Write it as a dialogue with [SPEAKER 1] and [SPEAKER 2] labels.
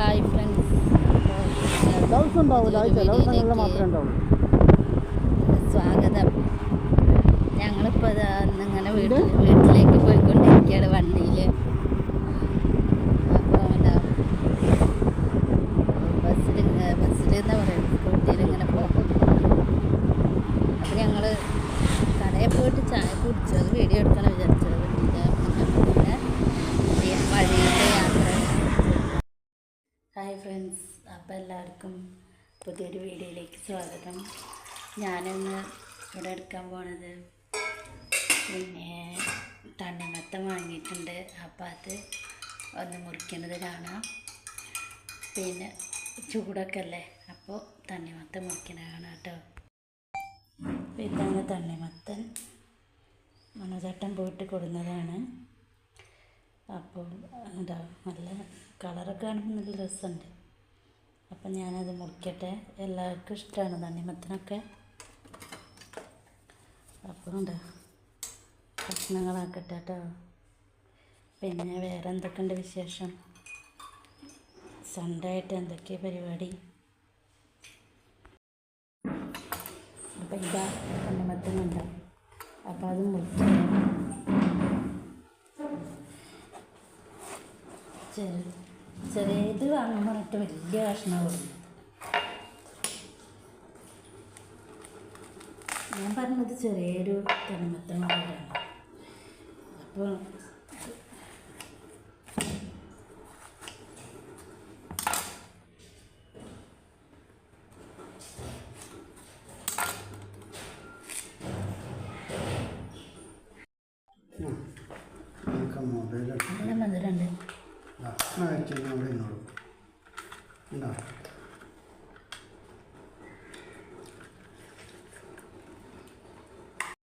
[SPEAKER 1] Hi friends, സ്വാഗതം. ഞങ്ങളിപ്പോൾ ഇന്നിങ്ങനെ വീട്ടിലേക്ക് പോയിക്കൊണ്ടിരിക്കുകയാണ് വണ്ടിയിൽ. അപ്പോൾ ബസ്സിൽ എന്താ പറയുക, സ്കൂട്ടിയിൽ ഇങ്ങനെ പോകും. അപ്പോൾ ഞങ്ങൾ കടയിൽ പോയിട്ട് ചായ കുടിച്ചത് വീഡിയോ എടുക്കണം വിചാരിച്ചത്. വഴിയിലെ യാത്ര. ഹായ് ഫ്രണ്ട്സ്, അപ്പോൾ എല്ലാവർക്കും പുതിയൊരു വീഡിയോയിലേക്ക് സ്വാഗതം. ഞാനിന്ന് ഇവിടെ എടുക്കാൻ പോണത് പിന്നെ തണ്ണിമത്തൻ വാങ്ങിയിട്ടുണ്ട്. അപ്പോൾ അത് ഒന്ന് മുറിക്കുന്നത് കാണാം. പിന്നെ ചൂടൊക്കെ അല്ലേ, അപ്പോൾ തണ്ണിമത്തൻ മുറിക്കുന്നത് കാണാം കേട്ടോ. ഇതാണ് തണ്ണിമത്തൻ, മനോചേട്ടൻ പോയിട്ട് കൊടുന്നതാണ്. അപ്പോൾ എന്താ നല്ല കളറൊക്കെ കാണുമ്പോൾ നല്ല രസമുണ്ട്. അപ്പം ഞാനത് മുറിക്കട്ടെ. എല്ലാവർക്കും ഇഷ്ടമാണ് തണ്ണിമത്തനൊക്കെ. അപ്പോൾ എന്താ കഷ്ണങ്ങളാക്കട്ടെ കേട്ടോ. പിന്നെ വേറെ എന്തൊക്കെയുണ്ട് വിശേഷം? സൺഡേ ആയിട്ട് എന്തൊക്കെയാണ് പരിപാടി? അപ്പം ഇതാ തണ്ണിമത്തനുണ്ട്. അപ്പോൾ അത് മുറിക്കണം. ചെറിയത് വാങ്ങുമ്പോൾ ഏറ്റവും വലിയ കഷ്ണം കൊടുക്കും. ഞാൻ പറഞ്ഞത് ചെറിയൊരു തണ്ണിമത്തൻ കൂടെയാണ്. അപ്പോൾ നല്ല മധുരമുണ്ട്.